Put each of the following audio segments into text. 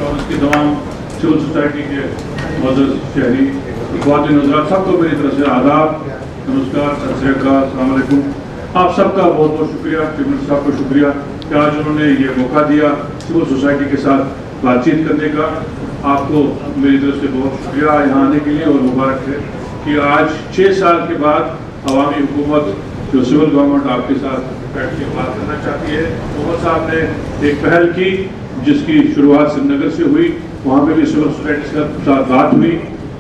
اور اس کی تمام سول سوسائٹی کے معزز شہری خواتین حضرات سب کو میری طرف سے آداب، نمسکار، ست سری اکال، السلام علیکم. آپ سب کا بہت بہت شکریہ. چیف منسٹر صاحب کو شکریہ کہ آج انہوں نے یہ موقع دیا سول سوسائٹی کے ساتھ بات چیت کرنے کا. آپ کو میری طرف سے بہت شکریہ یہاں آنے کے لیے، اور مبارک ہے کہ آج 6 سال کے بعد عوامی حکومت جو سول گورنمنٹ آپ کے ساتھ بیٹھ کے بات کرنا چاہتی ہے. محمد صاحب نے ایک پہل کی جس کی شروعات سری نگر سے ہوئی، وہاں پہ بھی سول سوسائٹی کے ساتھ بات ہوئی.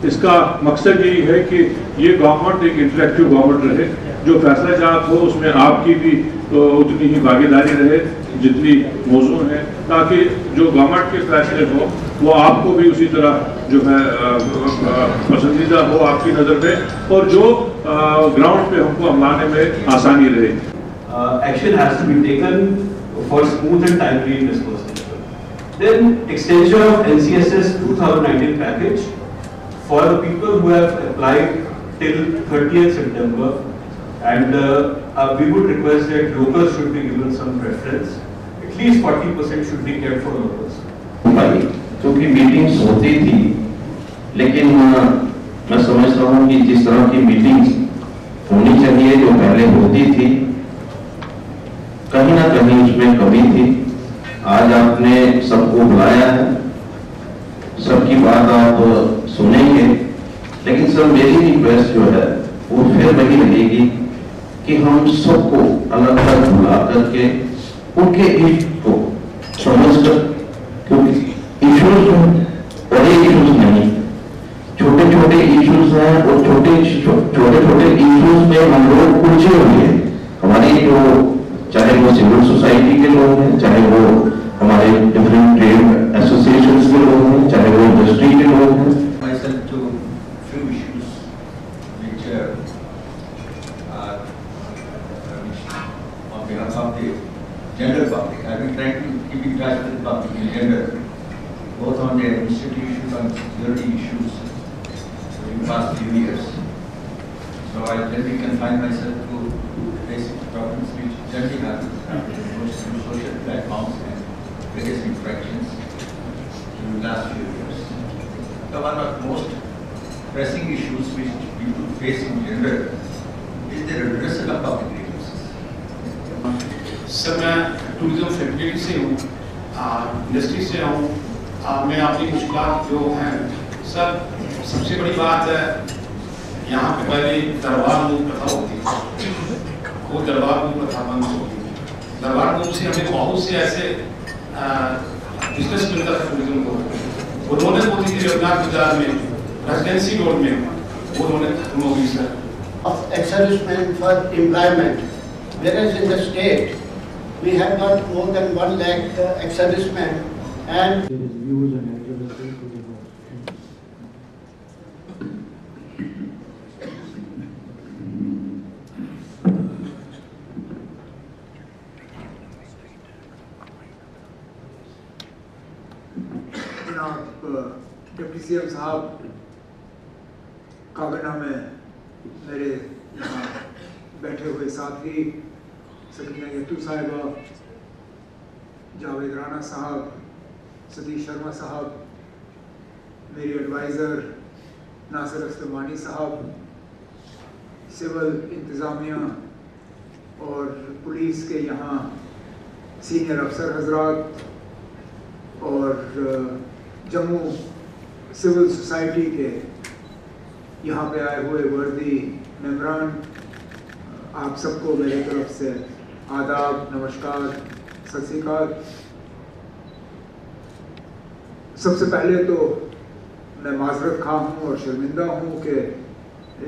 اس کا مقصد یہی ہے کہ یہ گورنمنٹ ایک انٹریکٹیو گورنمنٹ رہے، جو فیصلہ جات ہو اس میں آپ کی بھی اتنی ہی بھاگیداری رہے جتنی موضوع ہے، تاکہ جو گورنمنٹ کے فیصلے ہو وہ آپ کو بھی اسی طرح جو ہے پسندیدہ ہو آپ کی نظر میں، اور جو گراؤنڈ پہ ہم کو عملانے میں آسانی رہے. Action has to be taken for smooth and timely disbursement. Then extension of NCSS 2019 package for the people who have applied till 30th September, and we would request that locals should be given some preference. At least 40% should be kept for locals. کیونکہ meetings ہوتی تھی، لیکن میں سمجھتا ہوں کہ جس طرح کی میٹنگز ہونی چاہیے جو پہلے ہوتی تھی، کہیں نہ کہیں اس میں کمی تھی. آج آپ نے سب کو بلایا ہے، سب کی بات آپ سنیں گے، لیکن سر میری ریکویسٹ جو ہے وہ پھر وہی رہے گی کہ ہم سب کو الگ الگ بلا کر کے ان کے ایشو کو سمجھ کر، کیونکہ ایشوز بڑے ایشوز نہیں، چھوٹے چھوٹے ایشوز ہیں، اور چھوٹے چھوٹے ایشوز میں ہم لوگ الجھے ہوئے ہیں. ہماری جو چاہے وہ سول سوسائٹی کے لوگ ہیں، چاہے وہ ہمارے ڈفرینٹ ٹریڈ ایسوسیشنز کے لوگ ہیں، چاہے وہ انڈسٹری کے لوگ ہیں. Gender public. I've been trying to keep in touch with the public in gender, both on the administrative issues and security issues in the past few years. So I generally confine myself to basic problems which generally happen through social platforms and various interactions in the last few years. So one of the most pressing issues which people face in gender is the redressal of public grievances. سر میں tourism faculty سے ہوں، industry سے ہوں. میں اپنی مشکلات جو ہیں سر، سب سے بڑی بات ہے یہاں پہ پہلے دربار روم پرتھا ہوتی تھی، وہ دربار روم پرتھا بند ہوتی تھی. دربار روم سے ہمیں بہت سے ایسے بزنس ملتا تھا ٹورزم کو. انہوں نے ہوتی تھی رگھناتھ بازار میں، ریزیڈینسی روڈ میں، انہوں نے ختم ہو گئی سر. Establishment for employment, whereas in the state we have got more than 1 lakh establishment and views and deputy C M صاحب، کابینہ میں میرے یہاں بیٹھے ہوئے ساتھی سکینہ یتو صاحبہ، جاوید رانا صاحب، ستیش شرما صاحب، میری ایڈوائزر ناصر استمانی صاحب، سول انتظامیہ اور پولیس کے یہاں سینئر افسر حضرات، اور جموں سول سوسائٹی کے یہاں پہ آئے ہوئے وردی ممبران، آپ سب کو میری طرف سے آداب، نمسکار، ست سری اکال. سب سے پہلے تو میں معذرت خواہ ہوں اور شرمندہ ہوں کہ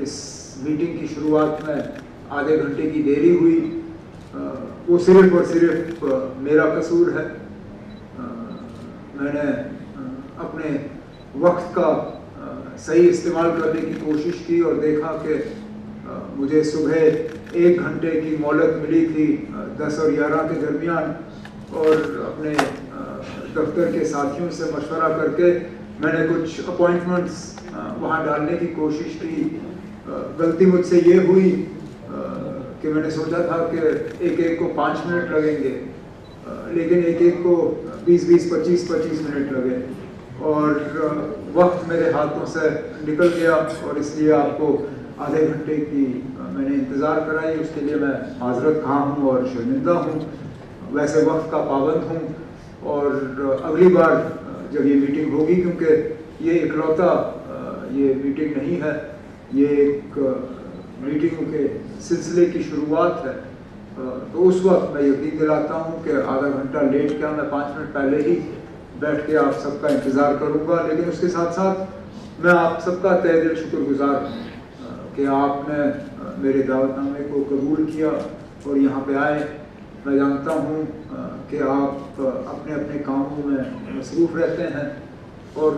اس میٹنگ کی شروعات میں آدھے گھنٹے کی دیری ہوئی. وہ صرف اور صرف میرا قصور ہے. میں نے اپنے وقت کا صحیح استعمال کرنے کی کوشش کی اور دیکھا کہ مجھے صبح 1 گھنٹے کی مہلت ملی تھی 10 اور 11 کے درمیان، اور اپنے دفتر کے ساتھیوں سے مشورہ کر کے میں نے کچھ اپوائنٹمنٹس وہاں ڈالنے کی کوشش کی. غلطی مجھ سے یہ ہوئی کہ میں نے سوچا تھا کہ ایک کو 5 منٹ لگیں گے، لیکن ایک کو 20-25 منٹ لگے. اور وقت میرے ہاتھوں سے نکل گیا اور اس لیے آپ کو آدھے گھنٹے کی میں نے انتظار کرائی، اس کے لیے میں معذرت خواہ ہوں اور شرمندہ ہوں. ویسے وقت کا پابند ہوں اور اگلی بار جب یہ میٹنگ ہوگی، کیونکہ یہ اکلوتا یہ میٹنگ نہیں ہے، یہ ایک میٹنگوں کے سلسلے کی شروعات ہے، تو اس وقت میں یقین دلاتا ہوں کہ آدھا گھنٹہ لیٹ کیا میں 5 منٹ پہلے ہی بیٹھ کے آپ سب کا انتظار کروں گا. لیکن اس کے ساتھ ساتھ میں آپ سب کا تہ دل شکر گزار ہوں کہ آپ نے میرے دعوت نامے کو قبول کیا اور یہاں پہ آئے. میں جانتا ہوں کہ آپ اپنے اپنے کاموں میں مصروف رہتے ہیں اور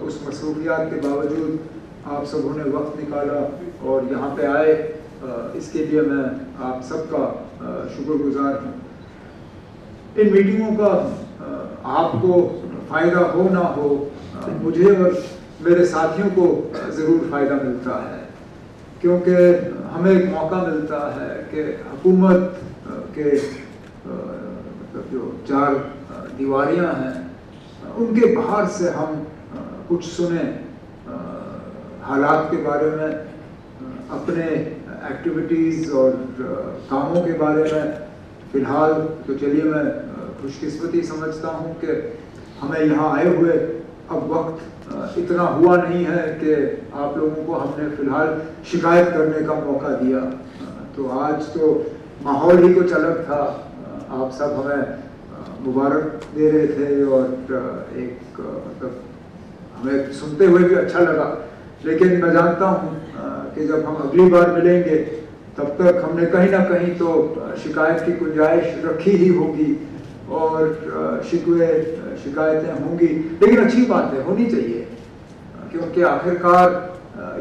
اس مصروفیات کے باوجود آپ سبوں نے وقت نکالا اور یہاں پہ آئے، اس کے لیے میں آپ سب کا شکر گزار ہوں. ان میٹنگوں کا آپ کو فائدہ ہو نہ ہو، مجھے اور میرے ساتھیوں کو ضرور فائدہ ملتا ہے، کیونکہ ہمیں ایک موقع ملتا ہے کہ حکومت کے مطلب جو 4 دیواریاں ہیں ان کے باہر سے ہم کچھ سنیں حالات کے بارے میں، اپنے ایکٹیویٹیز اور کاموں کے بارے میں. فی الحال تو چلیے میں خوش قسمتی سمجھتا ہوں کہ ہمیں یہاں آئے ہوئے اب وقت اتنا ہوا نہیں ہے کہ آپ لوگوں کو ہم نے فی الحال شکایت کرنے کا موقع دیا. تو آج تو ماحول ہی کچھ الگ تھا، آپ سب ہمیں مبارک دے رہے تھے اور ایک مطلب ہمیں سنتے ہوئے بھی اچھا لگا. لیکن میں جانتا ہوں کہ جب ہم اگلی بار ملیں گے تب تک ہم نے کہیں نہ کہیں تو شکایت کی گنجائش رکھی ہی ہوگی اور شکایتیں ہوں گی. لیکن اچھی بات ہے، ہونی چاہیے، کیونکہ آخرکار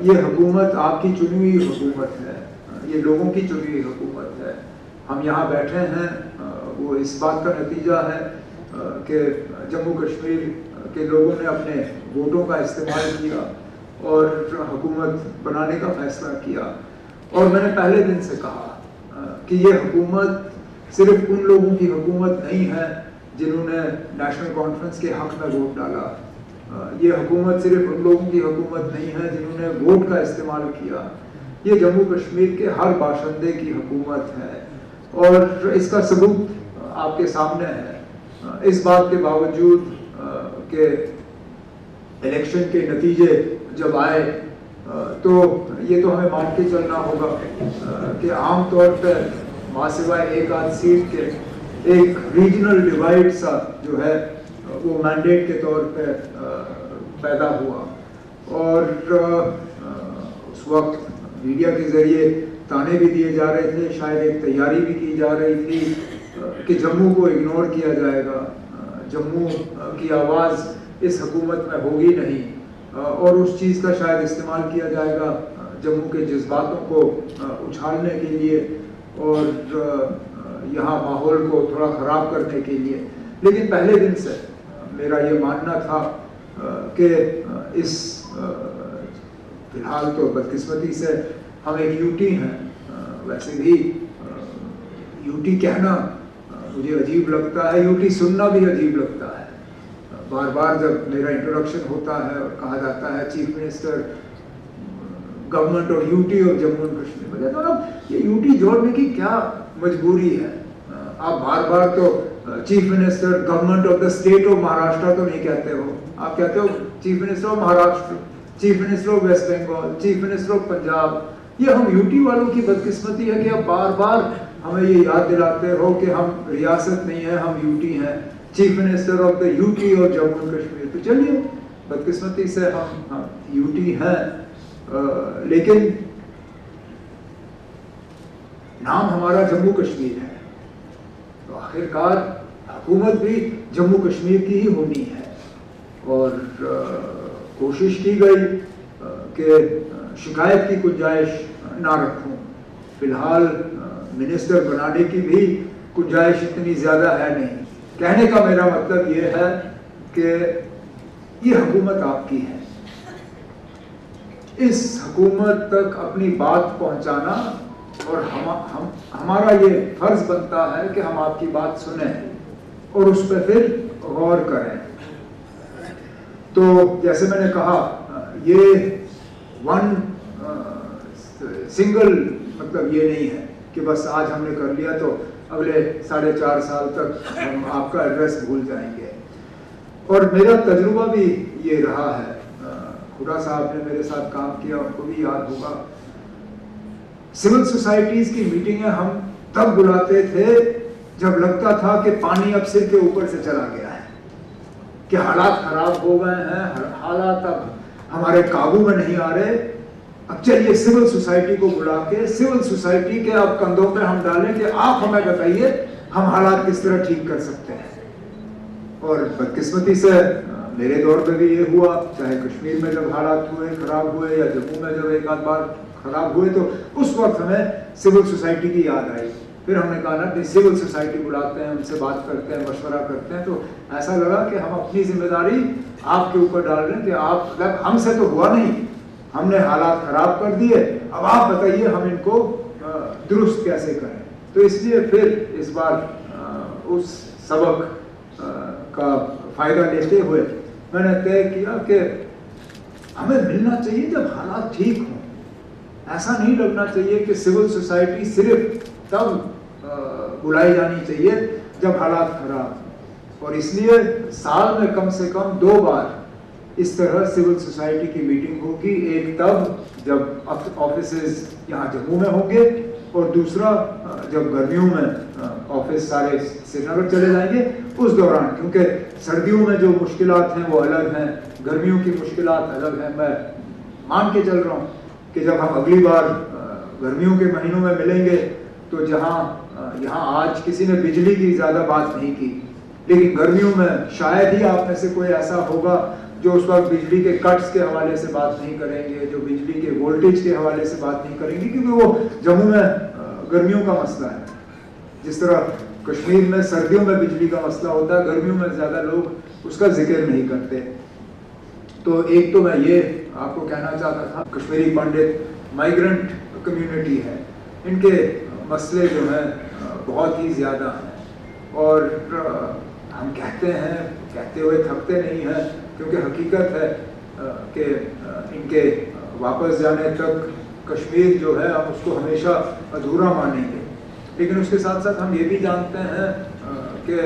یہ حکومت آپ کی چنی ہوئی حکومت ہے، یہ لوگوں کی چنی ہوئی حکومت ہے. ہم یہاں بیٹھے ہیں وہ اس بات کا نتیجہ ہے کہ جموں کشمیر کے لوگوں نے اپنے ووٹوں کا استعمال کیا اور حکومت بنانے کا فیصلہ کیا. اور میں نے پہلے دن سے کہا کہ یہ حکومت صرف ان لوگوں کی حکومت نہیں ہے جنہوں نے نیشنل کانفرنس کے حق میں ووٹ ڈالا. یہ حکومت صرف ان لوگوں کی حکومت نہیں ہے جنہوں نے ووٹ کا استعمال کیا. یہ جموں کشمیر کے ہر باشندے کی حکومت ہے اور اس کا ثبوت آپ کے سامنے ہے. اس بات کے باوجود کہ الیکشن کے نتیجے جب آئے تو یہ تو ہمیں مان کے چلنا ہوگا کہ عام طور پہ ماں سوائے ایک آدھ سیٹ کے ایک ریجنل ڈیوائڈ سا جو ہے وہ مینڈیٹ کے طور پہ پیدا ہوا. اور اس وقت میڈیا کے ذریعے تانے بھی دیے جا رہے تھے، شاید ایک تیاری بھی کی جا رہی تھی کہ جموں کو اگنور کیا جائے گا، جموں کی آواز اس حکومت میں ہوگی نہیں، اور اس چیز کا شاید استعمال کیا جائے گا جموں کے جذباتوں کو اچھالنے کے لیے اور یہاا ماحول کو تھوڑا خراب کرنے کے لیے. لیکن پہلے دن سے میرا یہ ماننا تھا کہ اس فی الحال تو بدقسمتی سے ہم ایک یو ٹی ہیں، ویسے بھی یو ٹی کہنا مجھے عجیب لگتا ہے، یو ٹی سننا بھی عجیب لگتا ہے. بار بار جب میرا انٹروڈکشن ہوتا ہے اور کہا جاتا ہے chief minister government of U T اور جموں اینڈ کشمیر، مجھے تو یہ یو ٹی جوڑنے کی کیا مجبوری ہے؟ آپ بار بار تو chief minister government of the state of Maharashtra تو نہیں کہتے ہو، آپ کہتے ہو chief minister of Maharashtra, chief minister of West Bengal, chief minister of Punjab. یہ ہم یو ٹی والوں کی بدقسمتی ہے کہ آپ بار بار ہمیں یہ یاد دلاتے ہو کہ ہم ریاست نہیں ہیں، ہم یو ٹی ہیں، chief minister of the U T اور جموں اینڈ کشمیر. تو چلیے بدقسمتی سے ہم یو ٹی ہیں، لیکن نام ہمارا جموں کشمیر ہے، تو آخرکار حکومت بھی جموں کشمیر کی ہی ہونی ہے. اور کوشش کی گئی کہ شکایت کی گنجائش نہ رکھوں. فی الحال منسٹر بنانے کی بھی گنجائش اتنی زیادہ ہے نہیں. کہنے کا میرا مطلب یہ ہے کہ یہ حکومت آپ کی ہے، اس حکومت تک اپنی بات پہنچانا اور ہمارا یہ فرض بنتا ہے کہ ہم آپ کی بات سنیں اور اس پہ پھر غور کریں. تو جیسے میں نے کہا یہ ون سنگل مطلب یہ نہیں ہے کہ بس آج ہم نے کر لیا تو اگلے 4.5 سال تک ہم آپ کا ایڈریس بھول جائیں گے. اور میرا تجربہ بھی یہ رہا ہے. خدا صاحب نے میرے ساتھ کام کیا, ان کو بھی یاد ہوگا. سول سوسائٹیز کی میٹنگیں ہم تب بلاتے تھے جب لگتا تھا کہ پانی اب سر کے اوپر سے چلا گیا ہے, کہ حالات خراب ہو گئے ہیں, حالات اب ہمارے قابو میں نہیں آ رہے. اب چلیے سول سوسائٹی کو بلا کے سول سوسائٹی کے اب کندھوں پہ ہم ڈالیں کہ آپ ہمیں بتائیے ہم حالات کس طرح ٹھیک کر سکتے ہیں. اور بدقسمتی سے میرے دور میں بھی یہ ہوا, چاہے کشمیر میں جب حالات ہوئے خراب ہوئے یا جموں میں جب ایک آدھ بار خراب ہوئے تو اس وقت ہمیں سول سوسائٹی کی یاد آئی. پھر ہم نے کہا نا کہ سول سوسائٹی بلاتے ہیں, ان سے بات کرتے ہیں, مشورہ کرتے ہیں. تو ایسا لگا کہ ہم اپنی ذمہ داری آپ کے اوپر ڈال رہے ہیں کہ آپ ہم سے تو ہوا نہیں, ہم نے حالات خراب کر دیے, اب آپ بتائیے ہم ان کو درست کیسے کریں. تو اس لیے پھر اس بار اس سبق کا فائدہ لیتے ہوئے میں نے طے کیا کہ ہمیں ملنا چاہیے جب حالات ٹھیک ہوں. ایسا نہیں لگنا چاہیے کہ سول سوسائٹی صرف تب بلائی جانی چاہیے جب حالات خراب. اور اس لیے سال میں کم سے کم 2 بار اس طرح سول سوسائٹی کی میٹنگ ہوگی. ایک تب جب آفیسز یہاں جموں میں ہوں گے, اور دوسرا جب گرمیوں میں آفس سارے سری نگر چلے جائیں گے اس دوران, کیونکہ سردیوں میں جو مشکلات ہیں وہ الگ ہیں, گرمیوں کی مشکلات الگ ہیں. میں مان کے چل رہا ہوں کہ جب ہم اگلی بار گرمیوں کے مہینوں میں ملیں گے تو یہاں آج کسی نے بجلی کی زیادہ بات نہیں کی, لیکن گرمیوں میں شاید ہی آپ میں سے کوئی ایسا ہوگا جو اس وقت بجلی کے کٹس کے حوالے سے بات نہیں کریں گے, جو بجلی کے وولٹیج کے حوالے سے بات نہیں کریں گے, کیونکہ وہ جموں میں گرمیوں کا مسئلہ ہے. جس طرح کشمیر میں سردیوں میں بجلی کا مسئلہ ہوتا ہے, گرمیوں میں زیادہ لوگ اس کا ذکر نہیں کرتے. تو ایک تو میں یہ آپ کو کہنا چاہتا تھا, کشمیری پنڈت مائیگرنٹ کمیونٹی ہے, ان کے مسئلے جو ہیں بہت ہی زیادہ ہیں. اور ہم کہتے ہوئے تھکتے نہیں ہیں, کیونکہ حقیقت ہے کہ ان کے واپس جانے تک کشمیر جو ہے ہم اس کو ہمیشہ ادھورا مانیں گے. لیکن اس کے ساتھ ساتھ ہم یہ بھی جانتے ہیں کہ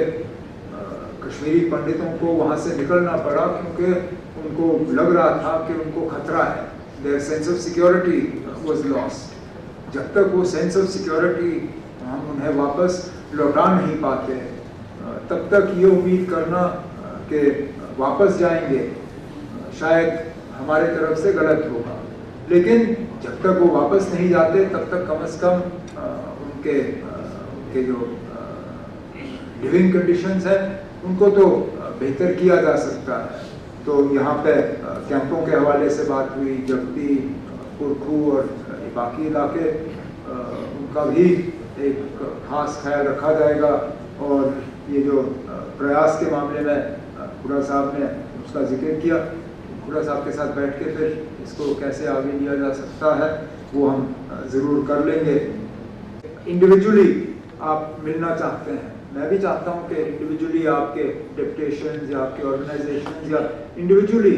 کشمیری پنڈتوں کو وہاں سے نکلنا پڑا کیونکہ ان کو لگ رہا تھا کہ ان کو خطرہ ہے. their sense of security was lost. جب تک وہ سینس آف سیکیورٹی ہم انہیں واپس لوٹا نہیں پاتے تب تک یہ امید کرنا کہ واپس جائیں گے شاید ہمارے طرف سے غلط ہوگا. لیکن جب تک وہ واپس نہیں جاتے تب تک کم از کم ان کے جو لیونگ کنڈیشنز ہیں ان کو تو بہتر کیا جا سکتا ہے. تو یہاں پہ کیمپوں کے حوالے سے بات ہوئی, جگتی, پرکھو اور باقی علاقے, ان کا بھی ایک خاص خیال رکھا جائے گا. اور یہ جو پریاس کے معاملے میں کھڑا صاحب نے اس کا ذکر کیا, کھڑا صاحب کے ساتھ بیٹھ کے پھر اس کو کیسے آگے لیا جا سکتا ہے وہ ہم ضرور کر لیں گے. انڈیویجولی آپ ملنا چاہتے ہیں, میں بھی چاہتا ہوں کہ انڈیویجولی آپ کے ڈپٹیشنز یا آپ کے آرگنائزیشنز یا انڈیویجولی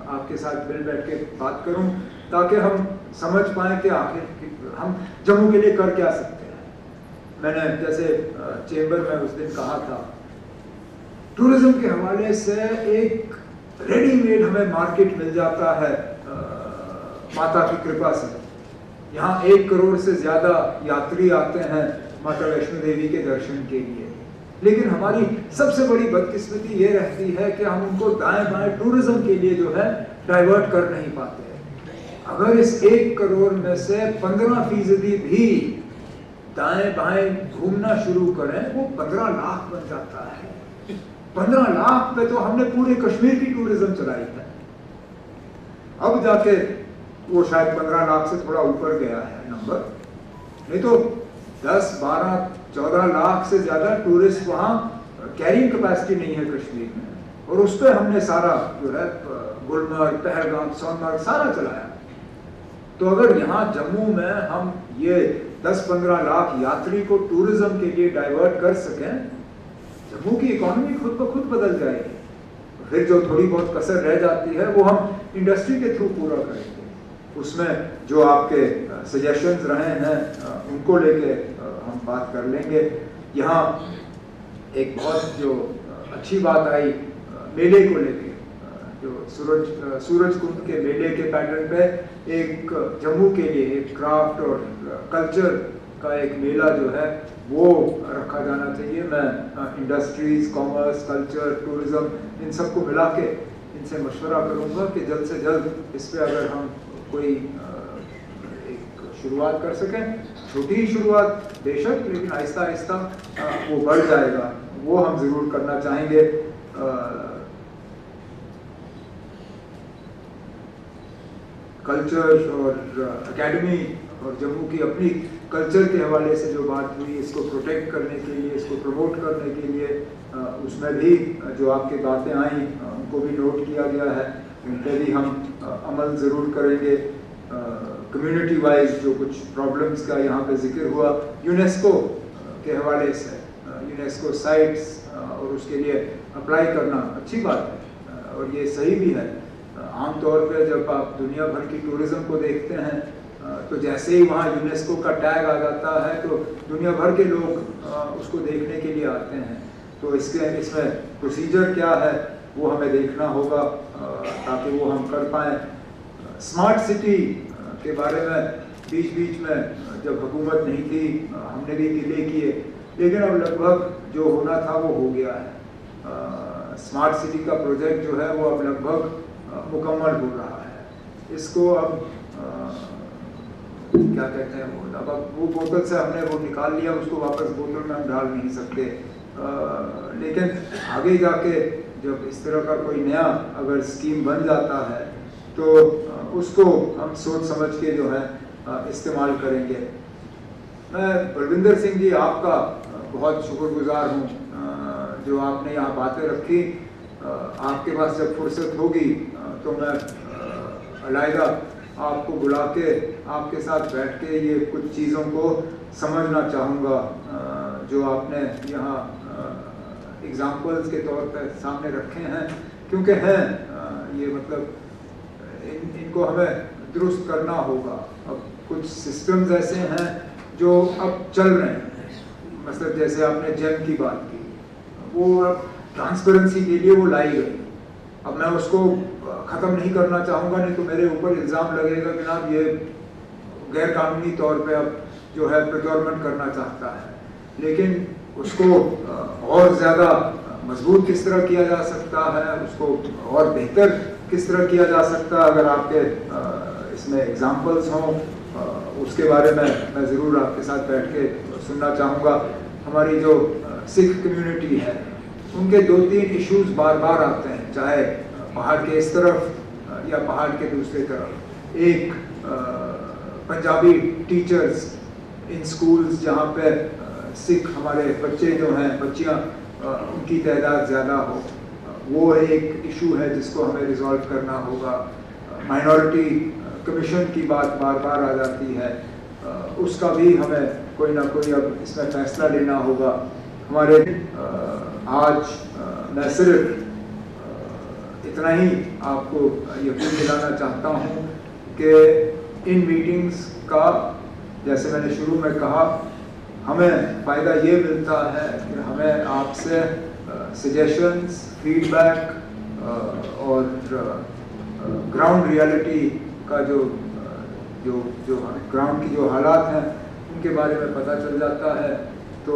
آپ کے ساتھ مل بیٹھ کے بات کروں تاکہ ہم سمجھ پائیں کہ آخر ہم جموں کے لیے کر کیا سکتے ہیں. میں نے جیسے چیمبر میں اس دن کہا تھا, ٹورزم کے حوالے سے ایک ریڈی میڈ ہمیں مارکیٹ مل جاتا ہے ماتا کی کرپا سے. یہاں 1 کروڑ سے زیادہ یاتری آتے ہیں ماتا ویشنو دیوی کے درشن کے لیے, لیکن ہماری سب سے بڑی بدقسمتی یہ رہتی ہے کہ ہم ان کو دائیں بائیں ٹورزم کے لیے جو ہے ڈائیورٹ کر نہیں پاتے. اگر اس 1 کروڑ میں سے 15% بھی دائیں بائیں گھومنا شروع کریں وہ 15 لاکھ بن جاتا ہے. 15 لاکھ پہ تو ہم نے پورے کشمیر کی ٹورزم چلائی ہے. اب جا کے وہ شاید 15 لاکھ سے تھوڑا اوپر گیا ہے نمبر, نہیں تو 10, 12, 14 لاکھ سے زیادہ ٹورسٹ وہاں کیرنگ کیپیسٹی نہیں ہے کشمیر میں. اور اس پہ ہم نے سارا جو ہے گلمرگ, پہلگام, سونمرگ سارا چلایا. تو اگر یہاں جموں میں ہم یہ 10-15 لاکھ یاتری کو ٹورزم کے لیے ڈائیورٹ کر سکیں, جموں کی اکانومی خود بخود بدل جائے گی. پھر جو تھوڑی بہت کسر رہ جاتی ہے وہ ہم انڈسٹری کے تھرو پورا کریں گے. اس میں جو آپ کے سجیشنز رہے ہیں ان کو لے کے ہم بات کر لیں گے. یہاں ایک بہت جو اچھی بات آئی میلے کو لے کے, جو سورج کنڈ کے میلے کے پیٹرن پہ ایک جموں کے لیے ایک کرافٹ اور کلچر کا ایک میلہ جو ہے وہ رکھا جانا چاہیے. میں انڈسٹریز, کامرس, کلچر, ٹورزم ان سب کو ملا کے ان سے مشورہ کروں گا کہ جلد سے جلد اس پہ اگر ہم کوئی ایک شروعات کر سکیں. چھوٹی ہی شروعات بے شک, لیکن آہستہ آہستہ وہ بڑھ جائے گا, وہ ہم ضرور کرنا چاہیں گے. کلچر اور اکیڈمی اور جموں کی اپنی کلچر کے حوالے سے جو بات ہوئی, اس کو پروٹیکٹ کرنے کے لیے, اس کو پروموٹ کرنے کے لیے, اس میں بھی جو آپ کی باتیں آئیں ان کو بھی نوٹ کیا گیا ہے, ان پہ بھی ہم عمل ضرور کریں گے. کمیونٹی وائز جو کچھ پرابلمس کا یہاں پہ ذکر ہوا, یونیسکو کے حوالے سے, یونیسکو سائٹس اور اس کے لیے اپلائی کرنا اچھی بات ہے اور یہ صحیح بھی ہے. عام طور پہ جب آپ دنیا بھر کی ٹورزم کو دیکھتے ہیں تو جیسے ہی وہاں یونیسکو کا ٹیگ آ جاتا ہے تو دنیا بھر کے لوگ اس کو دیکھنے کے لیے آتے ہیں. تو اس میں پروسیجر کیا ہے وہ ہمیں دیکھنا ہوگا تاکہ وہ ہم کر پائیں. اسمارٹ سٹی کے بارے میں بیچ میں جب حکومت نہیں تھی ہم نے بھی قلعے کیے, لیکن اب لگ بھگ جو ہونا تھا وہ ہو گیا ہے. اسمارٹ سٹی کا پروجیکٹ جو ہے وہ اب لگ بھگ مکمل ہو رہا ہے. اس کو اب کیا کہتے ہیں وہ بوتل سے ہم نے وہ نکال لیا, اس کو واپس بوتل میں ہم ڈال نہیں سکتے, لیکن آگے جا کے جب اس طرح کا کوئی نیا اگر اسکیم بن جاتا ہے تو اس کو ہم سوچ سمجھ کے جو ہے استعمال کریں گے. میں بلوندر سنگھ جی آپ کا بہت شکر گزار ہوں جو آپ نے یہاں باتیں رکھی. آپ کے پاس جب فرصت ہوگی تو میں علیحدہ آپ کو بلا کے آپ کے ساتھ بیٹھ کے یہ کچھ چیزوں کو سمجھنا چاہوں گا جو آپ نے یہاں اگزامپلز کے طور پہ سامنے رکھے ہیں, کیونکہ ہیں یہ مطلب ان کو ہمیں درست کرنا ہوگا. اب کچھ سسٹمز ایسے ہیں جو اب چل رہے ہیں, مثلا جیسے آپ نے جیم کی بات کی, وہ اب ٹرانسپیرنسی کے لیے وہ لائی گئی. اب میں اس کو ختم نہیں کرنا چاہوں گا, نہیں تو میرے اوپر الزام لگے گا کہ جناب یہ غیر قانونی طور پہ اب جو ہے پروکیورمنٹ کرنا چاہتا ہے. لیکن اس کو اور زیادہ مضبوط کس طرح کیا جا سکتا ہے, اس کو اور بہتر کس طرح کیا جا سکتا ہے, اگر آپ کے اس میں ایگزامپلس ہوں اس کے بارے میں ضرور آپ کے ساتھ بیٹھ کے سننا چاہوں گا. ہماری جو سکھ کمیونٹی ہے ان کے 2-3 ایشوز بار بار آتے ہیں, چاہے پہاڑ کے اس طرف یا پہاڑ کے دوسرے طرف. ایک پنجابی ٹیچرز ان سکولز جہاں پہ سکھ ہمارے بچے جو ہیں, بچیاں ان کی تعداد زیادہ ہو, وہ ایک ایشو ہے جس کو ہمیں ریزالو کرنا ہوگا. مائنورٹی کمیشن کی بات بار بار آ جاتی ہے, اس کا بھی ہمیں کوئی نہ کوئی اب اس میں فیصلہ لینا ہوگا. ہمارے آج میں صرف اتنا ہی آپ کو یقین دلانا چاہتا ہوں کہ ان میٹنگز کا, جیسے میں نے شروع میں کہا, ہمیں فائدہ یہ ملتا ہے کہ ہمیں آپ سے سجیشنز, فیڈ بیک اور گراؤنڈ ریالٹی کا جو گراؤنڈ کی جو حالات ہیں ان کے بارے میں پتہ چل جاتا ہے. تو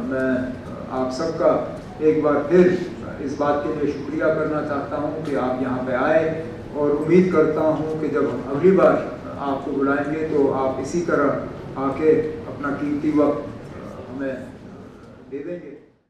میں آپ سب کا ایک بار پھر اس بات کے لیے شکریہ کرنا چاہتا ہوں کہ آپ یہاں پہ آئے, اور امید کرتا ہوں کہ جب ہم اگلی بار آپ کو بلائیں گے تو آپ اسی طرح آ کے اپنا قیمتی وقت ہمیں دے دیں گے.